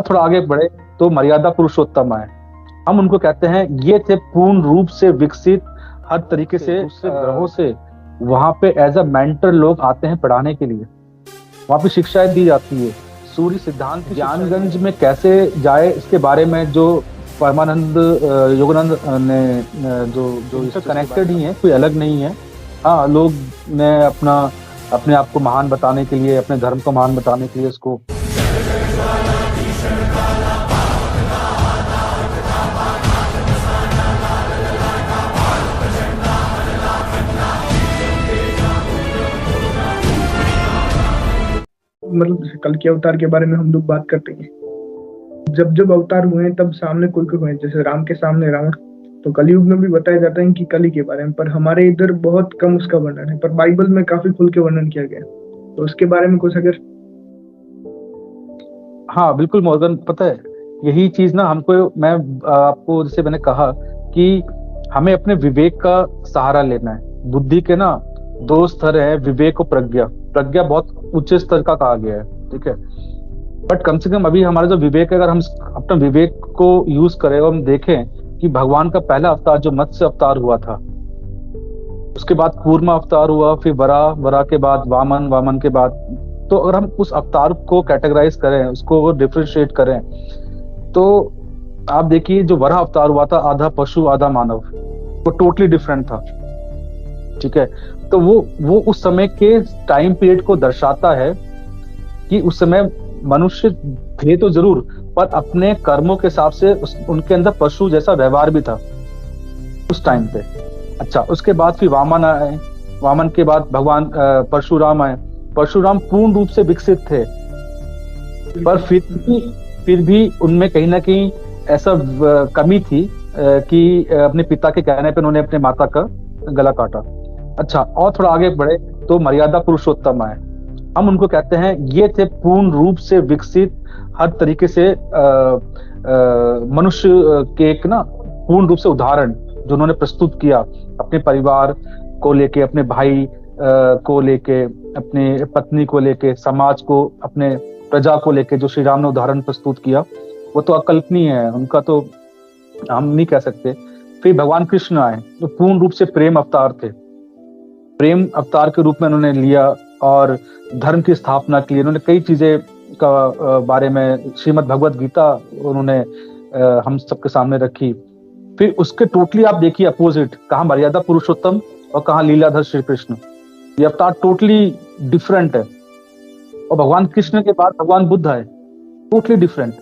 थोड़ा आगे बढ़े तो मर्यादा पुरुषोत्तम आए। हम उनको कहते हैं ये थे पूर्ण रूप से विकसित, हर तरीके से दूसरे ग्रहों से वहां पे एज अ मेंटर लोग आते हैं पढ़ाने के लिए, वहां पे शिक्षाएं दी जाती है। सूर्य सिद्धांत ज्ञानगंज में कैसे जाए इसके बारे में जो परमानंद योगानंद ने जो जो इससे कनेक्टेड ही है, कोई अलग नहीं है। हाँ, लोग ने अपने आप को महान बताने के लिए, अपने धर्म को महान बताने के लिए उसको मतलब जैसे कल के अवतार के बारे में हम लोग बात करते हैं, जब जब अवतार हुए हैं तब सामने कोई कोई हुए, जैसे राम के सामने रावण, तो कलयुग में भी बताया जाता है कि कली के बारे में, पर हमारे इधर बहुत कम उसका वर्णन है, पर बाइबल में काफी खुल के वर्णन किया गया। तो उसके बारे में कुछ अगर। हाँ बिल्कुल मॉर्गन, पता है यही चीज ना हमको, मैं आपको जैसे मैंने कहा कि हमें अपने विवेक का सहारा लेना है। बुद्धि के ना दो स्तर है, विवेक और प्रज्ञा। प्रज्ञा बहुत उच्च स्तर का कहा गया है, ठीक है, बट कम से कम अभी हमारा जो विवेक है, अगर हम अपना विवेक को यूज करें और हम देखें कि भगवान का पहला अवतार जो मत्स्य अवतार हुआ था, उसके बाद कूर्मा अवतार हुआ, फिर वराह, वराह के बाद वामन, वामन के बाद, तो अगर हम उस अवतार को कैटेगराइज करें, उसको डिफरेंशिएट करें, तो आप देखिए जो वराह अवतार हुआ था, आधा पशु आधा मानव, वो टोटली डिफरेंट था, ठीक है। तो वो उस समय के टाइम पीरियड को दर्शाता है कि उस समय मनुष्य थे तो जरूर, पर अपने कर्मों के हिसाब से उनके अंदर पशु जैसा व्यवहार भी था उस टाइम पे। अच्छा, उसके बाद फिर वामन आए, वामन के बाद भगवान परशुराम आए। परशुराम पूर्ण रूप से विकसित थे, पर फिर भी उनमें कहीं ना कहीं ऐसा कमी थी कि अपने पिता के कहने पे उन्होंने अपने माता का गला काटा। अच्छा, और थोड़ा आगे बढ़े तो मर्यादा पुरुषोत्तम आए। हम उनको कहते हैं ये थे पूर्ण रूप से विकसित, हर तरीके से मनुष्य के एक ना पूर्ण रूप से उदाहरण जो उन्होंने प्रस्तुत किया, अपने परिवार को लेके, अपने भाई को लेके, अपने पत्नी को लेके, समाज को, अपने प्रजा को लेके जो श्री राम ने उदाहरण प्रस्तुत किया, वो तो अकल्पनीय है, उनका तो हम नहीं कह सकते। फिर भगवान कृष्ण आए जो पूर्ण रूप से प्रेम अवतार थे। प्रेम अवतार के रूप में उन्होंने लिया और धर्म की स्थापना के लिए उन्होंने कई चीजें का बारे में, श्रीमद् भगवत गीता उन्होंने हम सबके सामने रखी। फिर उसके टोटली आप देखिए अपोजिट, कहाँ मर्यादा पुरुषोत्तम और कहाँ लीलाधर श्री कृष्ण, ये अवतार टोटली डिफरेंट है। और भगवान कृष्ण के बाद भगवान बुद्ध आए, टोटली डिफरेंट।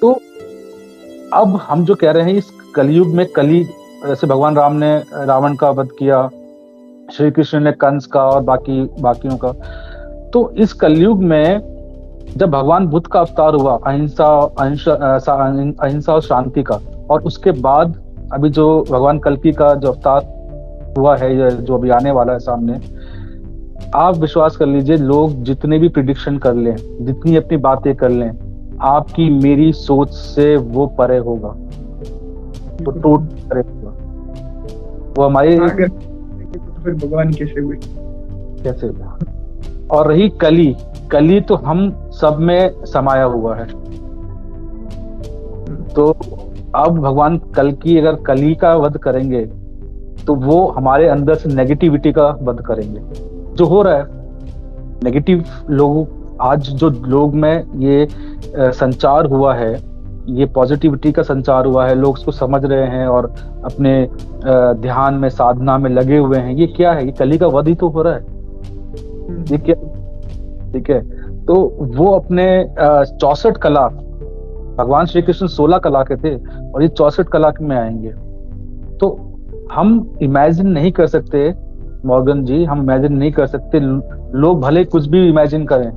तो अब हम जो कह रहे हैं इस कलयुग में, कली जैसे भगवान राम ने रावण का वध किया, श्री कृष्ण ने कंस का और बाकियों का, तो इस कलयुग में जब भगवान बुद्ध का अवतार हुआ, अहिंसा और शांति का, और उसके बाद अभी जो भगवान कल्कि का जो अवतार हुआ है, जो अभी आने वाला है सामने, आप विश्वास कर लीजिए, लोग जितने भी प्रिडिक्शन कर लें, जितनी अपनी बातें कर लें, आपकी मेरी सोच से वो परे होगा, तो टोटली परे होगा। वो हमारे तो फिर भगवान कैसे हुए, कैसे हुआ। और रही कली, कली तो हम सब में समाया हुआ है। तो अब भगवान कल्कि अगर कली का वध करेंगे तो वो हमारे अंदर से नेगेटिविटी का वध करेंगे, जो हो रहा है। नेगेटिव लोग, आज जो लोग में ये संचार हुआ है, ये पॉजिटिविटी का संचार हुआ है, लोग उसको समझ रहे हैं और अपने ध्यान में, साधना में लगे हुए हैं। ये क्या है? ये कली का वध ही तो हो रहा है, ये क्या, ठीक है। तो वो अपने 64 कला, भगवान श्री कृष्ण 16 कला के थे और ये 64 कला में आएंगे। तो हम इमेजिन नहीं कर सकते मॉर्गन जी, हम इमेजिन नहीं कर सकते। लोग भले कुछ भी इमेजिन करें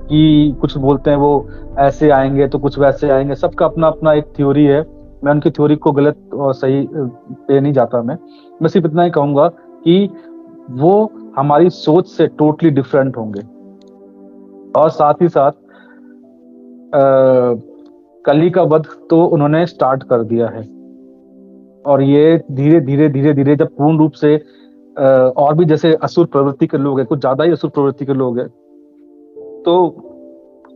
कि कुछ बोलते हैं वो ऐसे आएंगे तो कुछ वैसे आएंगे, सबका अपना अपना एक थ्योरी है। मैं उनकी थ्योरी को गलत और सही पे नहीं जाता। मैं सिर्फ इतना ही कहूंगा कि वो हमारी सोच से टोटली डिफरेंट होंगे। और साथ ही साथ कली का वध तो उन्होंने स्टार्ट कर दिया है, और ये धीरे धीरे धीरे धीरे जब पूर्ण रूप से और भी जैसे असुर प्रवृत्ति के लोग हैं, कुछ ज्यादा ही असुर प्रवृत्ति के लोग हैं, तो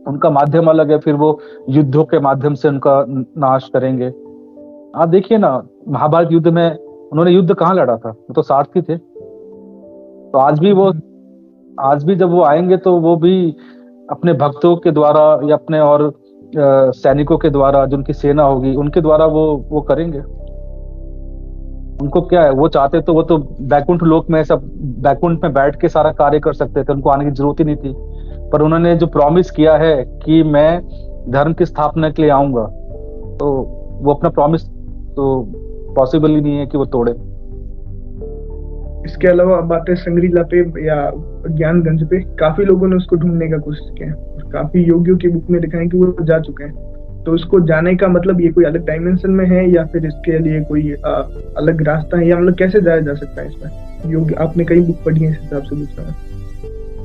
उनका माध्यम अलग है, फिर वो युद्धों के माध्यम से उनका नाश करेंगे। आप देखिए ना, महाभारत युद्ध में उन्होंने युद्ध कहाँ लड़ा था, वो तो सारथी थे। तो आज भी जब वो आएंगे तो वो भी अपने भक्तों के द्वारा या अपने और सैनिकों के द्वारा, जो उनकी सेना होगी उनके द्वारा वो करेंगे। उनको क्या है, वो चाहते तो वो तो बैकुंठ लोक में, सब बैकुंठ में बैठ के सारा कार्य कर सकते थे, उनको आने की जरूरत ही नहीं थी। पर उन्होंने जो प्रॉमिस किया है कि मैं धर्म की स्थापना के लिए आऊंगा, तो वो अपना प्रॉमिस तो पॉसिबल ही नहीं है कि वो तोड़े। इसके अलावा अब बात है संग्रीला पे या ज्ञानगंज पे, काफी लोगों ने उसको ढूंढने का कोशिश किया है और काफी योगियों की बुक में लिखा है कि वो जा चुके हैं। तो उसको जाने का मतलब ये कोई अलग डायमेंशन में है या फिर इसके लिए कोई अलग रास्ता है, या मतलब कैसे जाया जा सकता है इसमें? योग आपने कई बुक पढ़ी है इस हिसाब से पूछ रहा हूँ।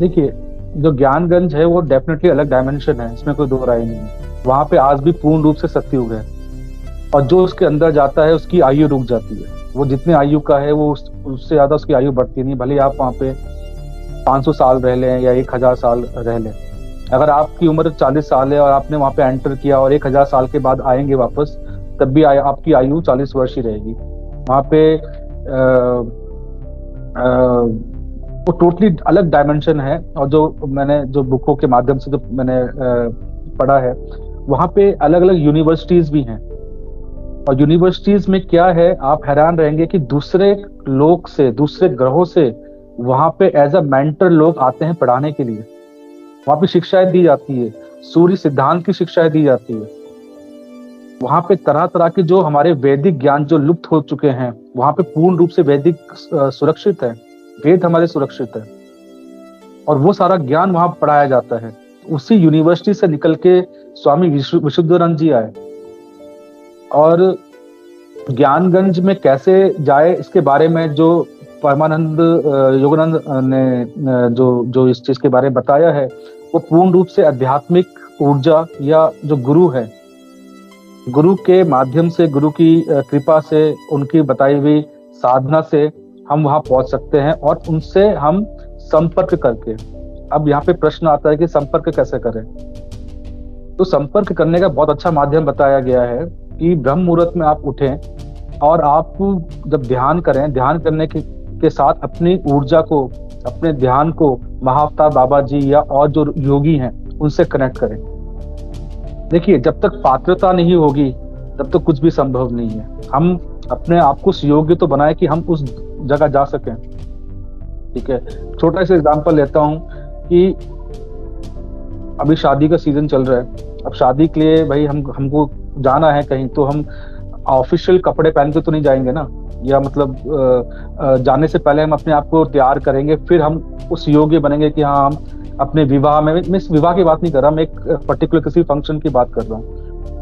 देखिए, जो ज्ञानगंज है वो डेफिनेटली अलग डायमेंशन है, इसमें कोई दो राय नहीं है। वहां पे आज भी पूर्ण रूप से सत्युग है, और जो उसके अंदर जाता है उसकी आयु रुक जाती है। वो जितने आयु का है वो उससे ज्यादा उसकी आयु बढ़ती नहीं, भले आप वहाँ पे 500 साल रह लें या 1000 साल रह लें। अगर आपकी उम्र 40 साल है और आपने वहाँ पे एंटर किया और 1000 साल के बाद आएंगे वापस, तब भी आपकी आयु 40 वर्ष ही रहेगी। वहाँ पे वो टोटली अलग डायमेंशन है। और जो बुकों के माध्यम से जो मैंने पढ़ा है, वहाँ पे अलग अलग यूनिवर्सिटीज भी हैं। और यूनिवर्सिटीज में क्या है, आप हैरान रहेंगे कि दूसरे लोक से, दूसरे ग्रहों से वहां पे एज अ मेंटर लोग आते हैं पढ़ाने के लिए। वहां पे शिक्षाएं दी जाती है, सूर्य सिद्धांत की शिक्षाएं दी जाती है। वहां पे तरह तरह के जो हमारे वैदिक ज्ञान जो लुप्त हो चुके हैं, वहां पे पूर्ण रूप से वैदिक सुरक्षित है, वेद हमारे सुरक्षित है, और वो सारा ज्ञान वहां पढ़ाया जाता है। उसी यूनिवर्सिटी से निकल के स्वामी विशुद्धानंद जी आए, और ज्ञानगंज में कैसे जाए इसके बारे में जो परमानंद योगानंद ने जो इस चीज के बारे में बताया है, वो पूर्ण रूप से आध्यात्मिक ऊर्जा या जो गुरु है, गुरु के माध्यम से, गुरु की कृपा से, उनकी बताई हुई साधना से हम वहां पहुंच सकते हैं, और उनसे हम संपर्क करके। अब यहाँ पे प्रश्न आता है कि संपर्क कैसे करें। तो संपर्क करने का बहुत अच्छा माध्यम बताया गया है कि ब्रह्म मुहूर्त में आप उठें और आप जब ध्यान करें, ध्यान करने के साथ अपनी ऊर्जा को, अपने ध्यान को महाअवतार बाबा जी या और जो योगी हैं उनसे कनेक्ट करें। देखिए, जब तक पात्रता नहीं होगी तब तक कुछ भी संभव नहीं है। हम अपने आप को योग्य तो बनाए कि हम उस जगह जा सकें। ठीक है, छोटा सा एग्जांपल लेता हूं कि अभी शादी का सीजन चल रहा है। अब शादी के लिए भाई हमको जाना है कहीं, तो हम ऑफिशियल कपड़े पहन के तो नहीं जाएंगे ना, या मतलब जाने से पहले हम अपने आप को तैयार करेंगे, फिर हम उस योग्य बनेंगे कि हाँ हम अपने विवाह में, मैं इस विवाह की बात नहीं कर रहा, मैं एक पर्टिकुलर किसी फंक्शन की बात कर रहा हूँ।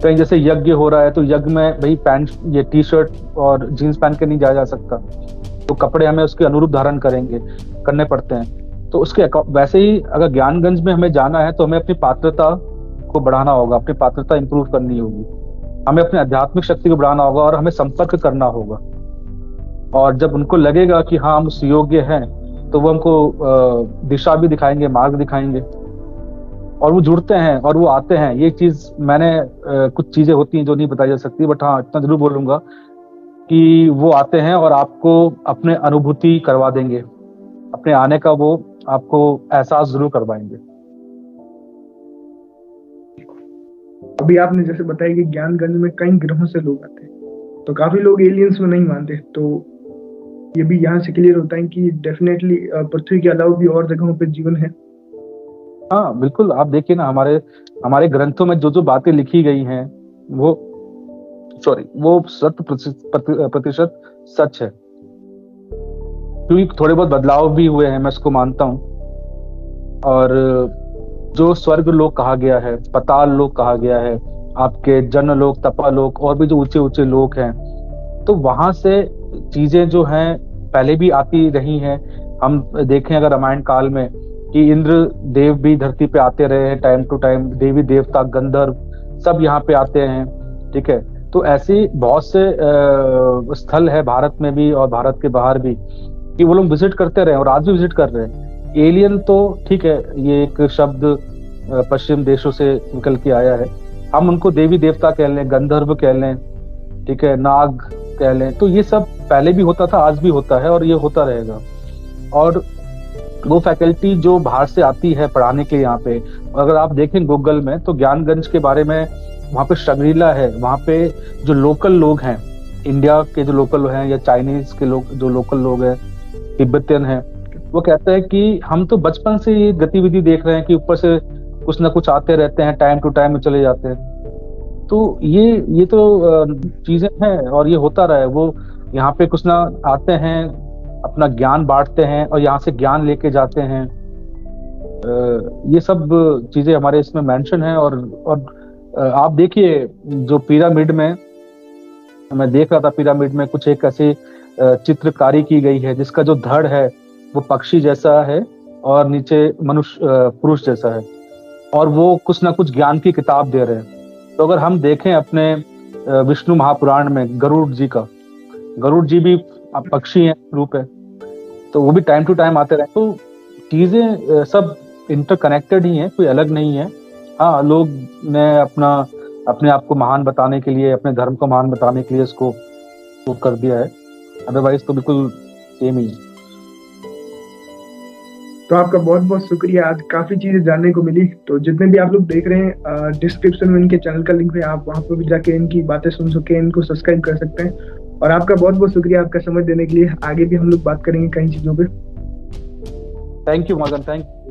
कहीं जैसे यज्ञ हो रहा है तो यज्ञ में भाई पैंट, ये टी शर्ट और जीन्स पहन के नहीं जाया जा सकता, तो कपड़े हमें उसके अनुरूप धारण करने पड़ते हैं। तो उसके वैसे ही अगर ज्ञानगंज में हमें जाना है तो हमें अपनी पात्रता को बढ़ाना होगा, अपनी पात्रता इंप्रूव करनी होगी, हमें अपनी आध्यात्मिक शक्ति को बढ़ाना होगा और हमें संपर्क करना होगा। और जब उनको लगेगा कि हाँ हम उस योग्य हैं, तो वो हमको दिशा भी दिखाएंगे, मार्ग दिखाएंगे, और वो जुड़ते हैं और वो आते हैं। ये चीज मैंने कुछ चीजें होती हैं जो नहीं बताई जा सकती, बट हाँ इतना जरूर बोलूंगा कि वो आते हैं और आपको अपने अनुभूति करवा देंगे, अपने आने का वो आपको एहसास जरूर करवाएंगे। अभी आपने जैसे बताया कि ज्ञानगंज में कई ग्रहों से लोग आते हैं, तो काफी लोग एलियंस में नहीं मानते, तो ये भी यहाँ से क्लियर होता है कि डेफिनेटली पृथ्वी के अलावा भी और जगहों पे जीवन है। हाँ बिल्कुल, आप देखिए ना, हमारे ग्रंथों में जो जो बातें लिखी गई हैं वो 100% सच है। क्योंकि थोड़े बहुत बदलाव भी हुए हैं, मैं इसको मानता हूँ। और जो स्वर्ग लोक कहा गया है, पताल लोक कहा गया है, आपके जन लोक, तपा लोक, और भी जो ऊंचे ऊंचे लोक हैं, तो वहां से चीजें जो हैं पहले भी आती रही हैं। हम देखें अगर रामायण काल में कि इंद्र देव भी धरती पे आते रहे हैं टाइम टू टाइम, देवी देवता गंधर्व सब यहाँ पे आते हैं। ठीक है, तो ऐसी बहुत से स्थल है भारत में भी और भारत के बाहर भी कि वो लोग विजिट करते रहे और आज भी विजिट कर रहे हैं। एलियन तो ठीक है, ये एक शब्द पश्चिम देशों से निकल के आया है। हम उनको देवी देवता कह लें, गंधर्व कह लें, ठीक है, नाग कह लें, तो ये सब पहले भी होता था, आज भी होता है और ये होता रहेगा। और वो फैकल्टी जो बाहर से आती है पढ़ाने के लिए यहाँ पे, अगर आप देखें गूगल में तो ज्ञानगंज के बारे में वहाँ पे शर्मिला है, वहाँ पे जो लोकल लोग हैं, इंडिया के जो लोकल हैं या चाइनीज के लोग जो लोकल लोग हैं, तिब्बतियन हैं, वो कहते हैं कि हम तो बचपन से ये गतिविधि देख रहे हैं कि ऊपर से कुछ ना कुछ आते रहते हैं, टाइम टू टाइम में चले जाते हैं। तो ये तो चीजें हैं और ये होता रहा है। वो यहाँ पे कुछ ना आते हैं, अपना ज्ञान बांटते हैं और यहाँ से ज्ञान लेके जाते हैं। ये सब चीजें हमारे इसमें मेंशन है। और आप देखिए जो पिरामिड में, मैं देख रहा था पिरामिड में कुछ एक ऐसी चित्रकारी की गई है जिसका जो धड़ है वो पक्षी जैसा है और नीचे मनुष्य पुरुष जैसा है, और वो कुछ ना कुछ ज्ञान की किताब दे रहे हैं। तो अगर हम देखें अपने विष्णु महापुराण में गरुड़ जी भी पक्षी हैं, रूप है, तो वो भी टाइम टू टाइम आते रहे। तो चीजें सब इंटरकनेक्टेड ही हैं, कोई अलग नहीं है। हाँ, लोग ने अपने आप को महान बताने के लिए, अपने धर्म को महान बताने के लिए इसको वो कर दिया है, अदरवाइज तो बिल्कुल सेम ही है। तो आपका बहुत बहुत शुक्रिया, आज काफी चीजें जानने को मिली। तो जितने भी आप लोग देख रहे हैं, डिस्क्रिप्शन में इनके चैनल का लिंक है, आप वहां पर भी जाके इनकी बातें सुन सके, इनको सब्सक्राइब कर सकते हैं। और आपका बहुत बहुत शुक्रिया आपका समय देने के लिए। आगे भी हम लोग बात करेंगे कई चीजों पे। थैंक यू मगन, थैंक यू।